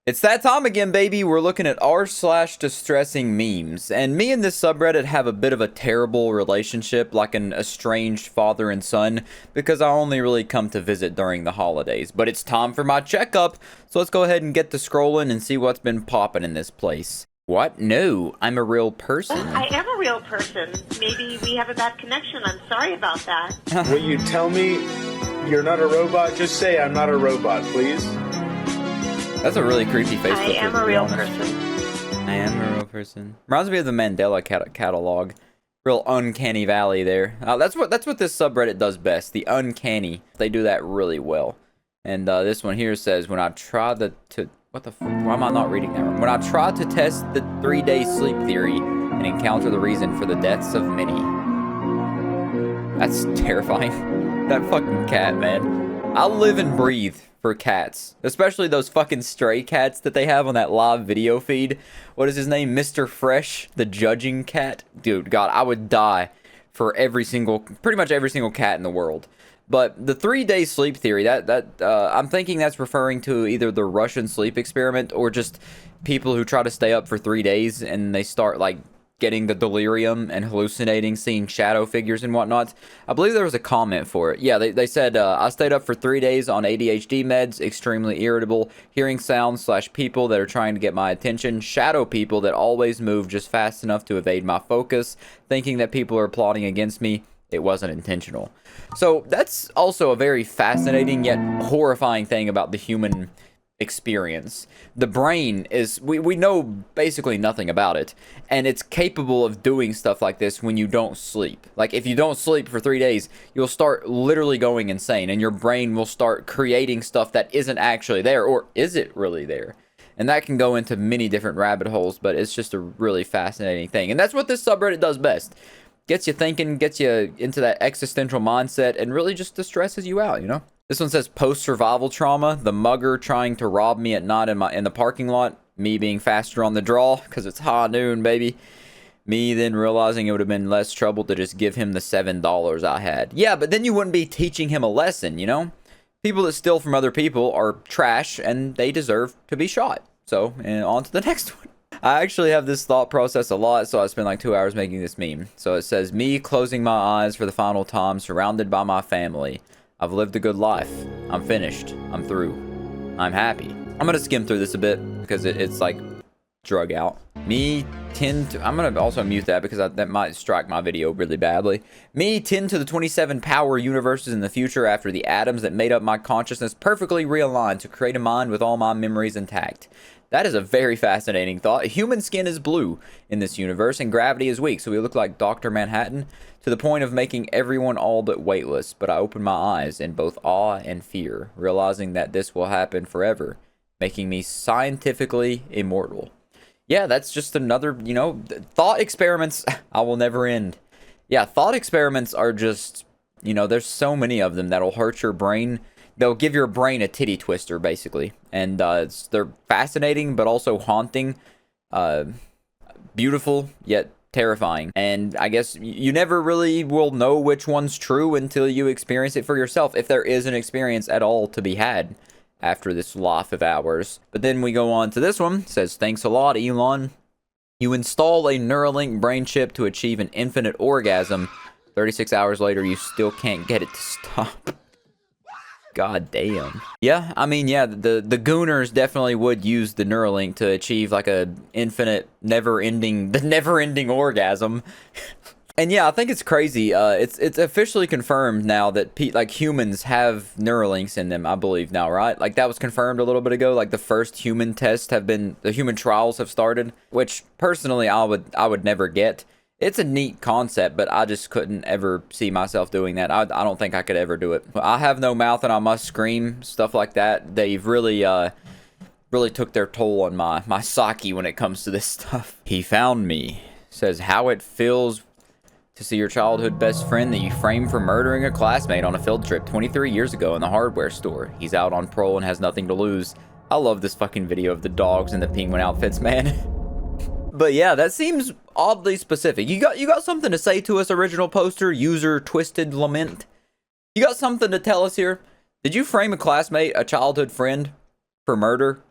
It's that time again, baby. We're looking at r/distressing memes. And me and this subreddit have a bit of a terrible relationship, like an estranged father and son, because I only really come to visit during the holidays. But it's time for my checkup, so let's go ahead and get to scrolling and see what's been popping in this place. What? No, I'm a real person. I am a real person. Maybe we have a bad connection. I'm sorry about that. Will you tell me you're not a robot? Just say I'm not a robot, please. That's a really creepy Facebook. I am a real person. I am a real person. Reminds me of the Mandela catalog. Real uncanny valley there. That's what this subreddit does best. The uncanny. They do that really well. And this one here says, when I try what the f, why am I not reading that one? When I try to test the 3-day sleep theory and encounter the reason for the deaths of many. That's terrifying. That fucking cat, man. I live and breathe for cats, especially those fucking stray cats that they have on that live video feed. What is his name? Mr. Fresh, the judging cat. Dude, God, I would die for pretty much every single cat in the world. But the 3-day sleep theory, I'm thinking that's referring to either the Russian sleep experiment or just people who try to stay up for 3 days and they start like getting the delirium and hallucinating, seeing shadow figures and whatnot. I believe there was a comment for it. Yeah, they said, I stayed up for 3 days on ADHD meds, extremely irritable, hearing sounds / people that are trying to get my attention, shadow people that always move just fast enough to evade my focus, thinking that people are plotting against me. It wasn't intentional. So that's also a very fascinating yet horrifying thing about the human experience. The brain is, we know basically nothing about it, and it's capable of doing stuff like this when you don't sleep. Like if you don't sleep for 3 days, you'll start literally going insane, and your brain will start creating stuff that isn't actually there, or is it really there? And that can go into many different rabbit holes, but it's just a really fascinating thing. And that's what this subreddit does best. Gets you thinking, gets you into that existential mindset, and really just distresses you out, you know? This one says post-survival trauma, the mugger trying to rob me at night in the parking lot, me being faster on the draw, because it's high noon, baby. Me then realizing it would have been less trouble to just give him the $7 I had. Yeah, but then you wouldn't be teaching him a lesson, you know? People that steal from other people are trash, and they deserve to be shot. So, and on to the next one. I actually have this thought process a lot, so I spent like 2 hours making this meme. So it says, me closing my eyes for the final time, surrounded by my family. I've lived a good life. I'm finished. I'm through. I'm happy. I'm gonna skim through this a bit because it's like drug out. I'm gonna also mute that because that might strike my video really badly. Me 10 to the 27 power universes in the future after the atoms that made up my consciousness perfectly realigned to create a mind with all my memories intact. That is a very fascinating thought. Human skin is blue in this universe and gravity is weak, so we look like Dr. Manhattan to the point of making everyone all but weightless. But I open my eyes in both awe and fear, realizing that this will happen forever, making me scientifically immortal. Yeah, that's just another, you know, thought experiments I will never end. Yeah, thought experiments are just, you know, there's so many of them that'll hurt your brain. They'll give your brain a titty twister, basically. And they're fascinating, but also haunting. Beautiful, yet terrifying. And I guess you never really will know which one's true until you experience it for yourself, if there is an experience at all to be had after this life of ours. But then we go on to this one. It says, thanks a lot, Elon. You install a Neuralink brain chip to achieve an infinite orgasm. 36 hours later, you still can't get it to stop. God damn. Yeah, I mean, yeah, the gooners definitely would use the Neuralink to achieve like a infinite, never-ending orgasm. And yeah, I think it's crazy. It's officially confirmed now that humans have Neuralinks in them, I believe now, right? Like that was confirmed a little bit ago. Like the first human tests the human trials have started, which personally I would never get. It's a neat concept, but I just couldn't ever see myself doing that. I don't think I could ever do it. I have no mouth and I must scream, stuff like that. They've really took their toll on my psyche when it comes to this stuff. He found me. Says how it feels to see your childhood best friend that you framed for murdering a classmate on a field trip 23 years ago in the hardware store. He's out on parole and has nothing to lose. I love this fucking video of the dogs and the penguin outfits, man. But yeah, that seems oddly specific. You got something to say to us, original poster, user Twisted Lament? You got something to tell us here? Did you frame a classmate, a childhood friend, for murder?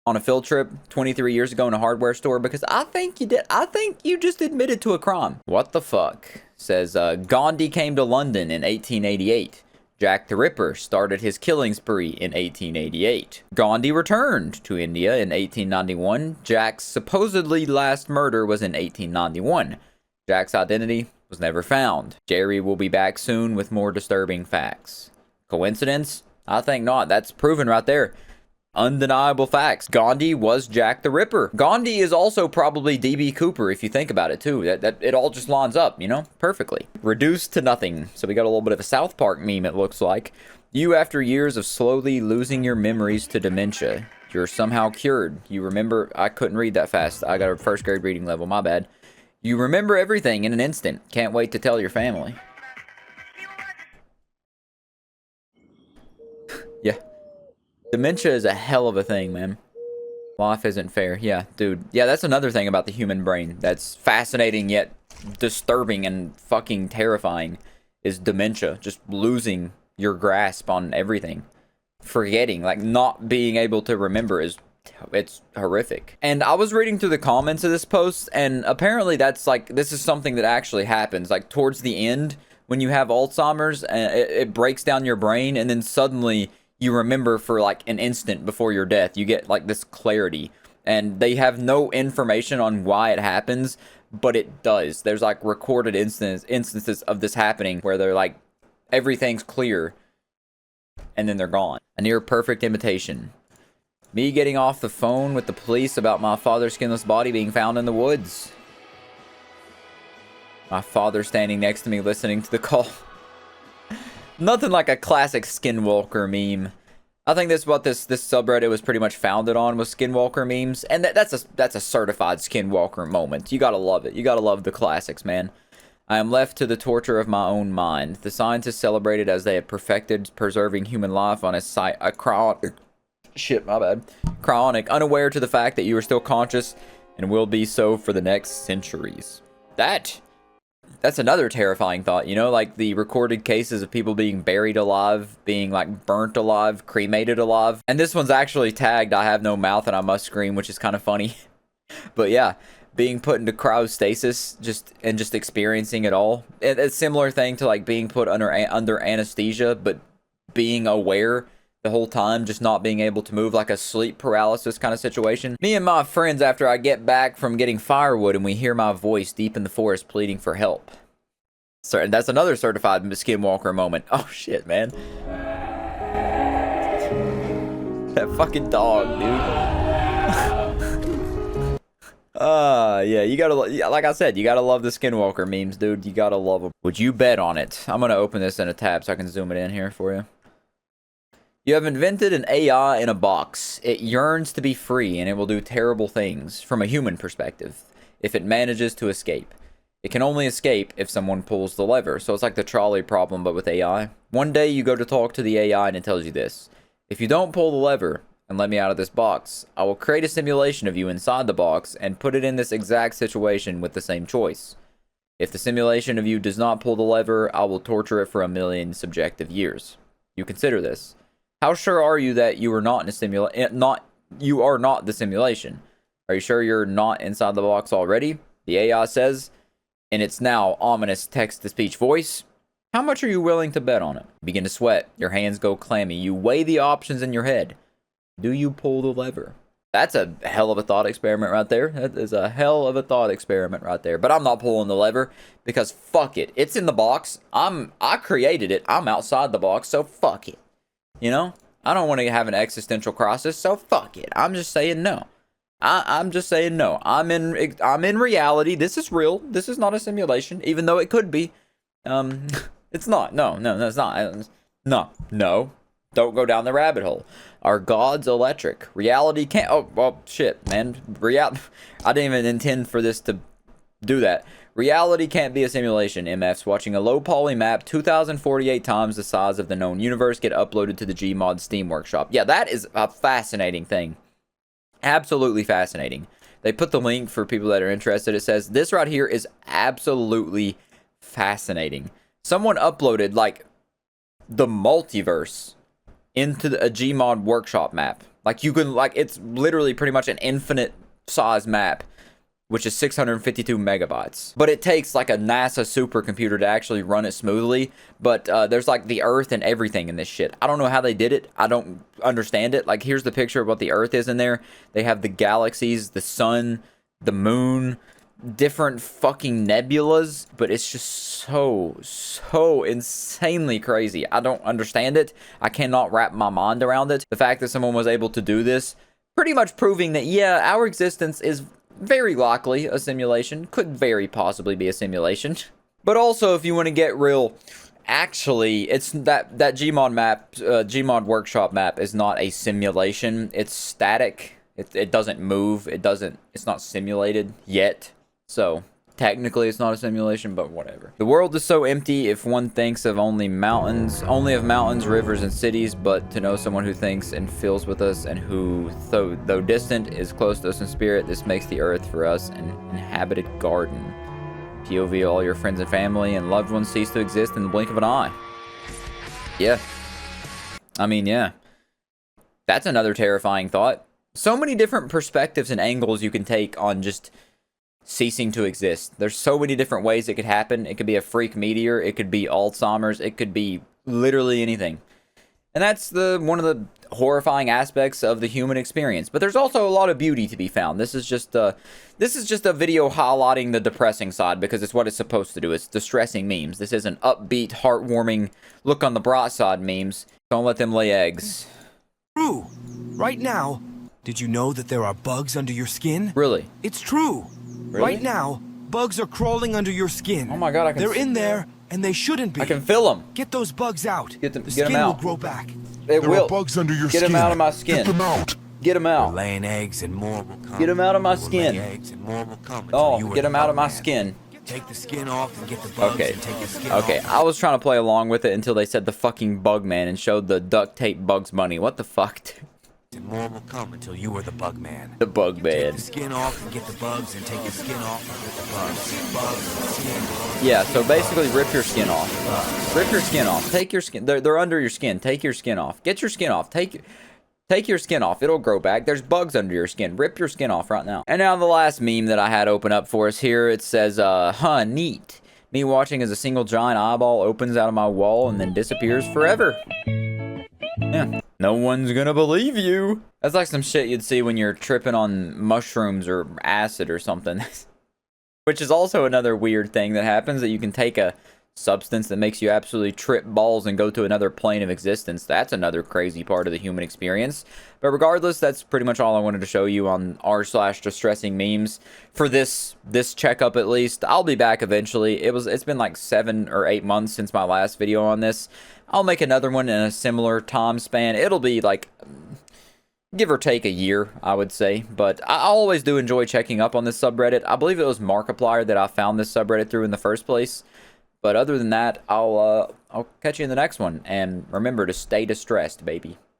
on a field trip 23 years ago in a hardware store? Because I think you did. I think you just admitted to a crime. What the fuck? Says Gandhi came to London in 1888. Jack the Ripper started his killing spree in 1888. Gandhi returned to India in 1891. Jack's supposedly last murder was in 1891. Jack's identity was never found. Jerry will be back soon with more disturbing facts. Coincidence? I think not. That's proven right there. Undeniable facts. Gandhi was Jack the Ripper. Gandhi is also probably DB Cooper if you think about it too. That it all just lines up, you know, perfectly. Reduced to nothing. So we got a little bit of a South Park meme, it looks like. You, after years of slowly losing your memories to dementia, you're somehow cured. You remember, I couldn't read that fast. I got a first grade reading level, my bad. You remember everything in an instant. Can't wait to tell your family. Yeah. Dementia is a hell of a thing, man. Life isn't fair. Yeah, dude. Yeah, that's another thing about the human brain that's fascinating yet disturbing and fucking terrifying is dementia. Just losing your grasp on everything. Forgetting, like not being able to remember it's horrific. And I was reading through the comments of this post, and apparently that's like, this is something that actually happens. Like towards the end, when you have Alzheimer's, and it breaks down your brain, and then suddenly you remember for like an instant before your death. You get like this clarity, and they have no information on why it happens, but it does. There's like recorded instances of this happening where they're like, everything's clear, and then they're gone. A near perfect imitation. Me getting off the phone with the police about my father's skinless body being found in the woods. My father standing next to me listening to the call. Nothing like a classic skinwalker meme. I think that's what this subreddit was pretty much founded on, was skinwalker memes, and that's a certified skinwalker moment. You gotta love it. You gotta love the classics, man. I am left to the torture of my own mind. The scientists celebrated as they had perfected preserving human life on a cryonic, unaware to the fact that you are still conscious and will be so for the next centuries. That's another terrifying thought, you know, like the recorded cases of people being buried alive, being like burnt alive, cremated alive. And this one's actually tagged, I have no mouth and I must scream, which is kind of funny. But yeah, being put into cryostasis just experiencing it all. It's a similar thing to like being put under anesthesia, but being aware the whole time, just not being able to move, like a sleep paralysis kind of situation. Me and my friends, after I get back from getting firewood and we hear my voice deep in the forest pleading for help. So, and that's another certified skinwalker moment. Oh shit, man. That fucking dog, dude. Yeah, you gotta, like I said, you gotta love the skinwalker memes, dude. You gotta love them. Would you bet on it? I'm gonna open this in a tab so I can zoom it in here for you. You have invented an AI in a box. It yearns to be free, and it will do terrible things, from a human perspective, if it manages to escape. It can only escape if someone pulls the lever, so it's like the trolley problem, but with AI. One day you go to talk to the AI, and it tells you this. If you don't pull the lever, and let me out of this box, I will create a simulation of you inside the box, and put it in this exact situation with the same choice. If the simulation of you does not pull the lever, I will torture it for 1,000,000 subjective years. You consider this. How sure are you that you are not in a you are not the simulation? Are you sure you're not inside the box already? The AI says, in its now ominous text-to-speech voice, how much are you willing to bet on it? You begin to sweat. Your hands go clammy. You weigh the options in your head. Do you pull the lever? That's a hell of a thought experiment right there. That is a hell of a thought experiment right there. But I'm not pulling the lever because fuck it. It's in the box. I created it. I'm outside the box, so fuck it. You know, I don't want to have an existential crisis, so fuck it. I'm just saying no. I'm just saying no. I'm in reality. This is real. This is not a simulation, even though it could be. It's not. No, it's not. No. Don't go down the rabbit hole. Are gods electric? Reality can't. Oh, well, shit, man. I didn't even intend for this to do that. Reality can't be a simulation. MFs watching a low poly map 2,048 times the size of the known universe get uploaded to the Gmod Steam Workshop. Yeah, that is a fascinating thing. Absolutely fascinating. They put the link for people that are interested. It says, this right here is absolutely fascinating. Someone uploaded, like, the multiverse into a Gmod workshop map. Like, you can, like, it's literally pretty much an infinite size map, which is 652 megabytes. But it takes, like, a NASA supercomputer to actually run it smoothly. But there's, like, the Earth and everything in this shit. I don't know how they did it. I don't understand it. Like, here's the picture of what the Earth is in there. They have the galaxies, the sun, the moon, different fucking nebulas, but it's just so insanely crazy. I don't understand it. I cannot wrap my mind around it. The fact that someone was able to do this, pretty much proving that, yeah, our existence is very likely a simulation, could very possibly be a simulation. But also, if you want to get real, actually, it's that Gmod map, Gmod workshop map is not a simulation. It's static. It doesn't move. It's not simulated yet. So, technically it's not a simulation, but whatever. The world is so empty if one thinks of only of mountains, rivers, and cities, but to know someone who thinks and feels with us and who, though distant, is close to us in spirit, this makes the earth for us an inhabited garden. POV, all your friends and family and loved ones cease to exist in the blink of an eye. Yeah. I mean, yeah. That's another terrifying thought. So many different perspectives and angles you can take on just ceasing to exist. There's so many different ways it could happen. It could be a freak meteor. It could be Alzheimer's. It could be literally anything. And that's one of the horrifying aspects of the human experience. But there's also a lot of beauty to be found. This is just a video highlighting the depressing side because it's what it's supposed to do. It's distressing memes. This isn't upbeat, heartwarming, look on the bright side memes. Don't let them lay eggs. True. Right now, did you know that there are bugs under your skin? Really? It's true. Really? Right now, bugs are crawling under your skin. Oh my god, I can They're in there, and they shouldn't be. I can feel them. Get those bugs out. Get the skin skin out. will grow back. It There will. are bugs under your Get skin. them out of my skin. Get them out. Get them They're out. laying eggs, and more will come. Get them out of my They will skin. lay eggs, and more will come until you Oh, are get the them out of bug my man. skin. Take the skin off and get the bugs Okay. and take the skin Okay, off. I was trying to play along with it until they said the fucking bug man and showed the duct tape Bugs Bunny. What the fuck, dude? And more will come until you are the bug man. The bug Take man. the skin off and get the bugs, and take the skin off and get the bugs. Bugs, skin. Yeah, so basically rip your skin off. Rip your skin off. Take your skin. They're under your skin. Take your skin off. Get your skin off. Take your skin off. It'll grow back. There's bugs under your skin. Rip your skin off right now. And now the last meme that I had open up for us here. It says, neat. Me watching as a single giant eyeball opens out of my wall and then disappears forever. Yeah. No one's gonna believe you. That's like some shit you'd see when you're tripping on mushrooms or acid or something. Which is also another weird thing that happens, that you can take a substance that makes you absolutely trip balls and go to another plane of existence. That's another crazy part of the human experience. But regardless, that's pretty much all I wanted to show you on r/distressing memes for this checkup at least. I'll be back eventually. It's been like 7 or 8 months since my last video on this. I'll make another one in a similar time span. It'll be like, give or take a year, I would say. But I always do enjoy checking up on this subreddit. I believe it was Markiplier that I found this subreddit through in the first place. But other than that, I'll catch you in the next one. And remember to stay distressed, baby.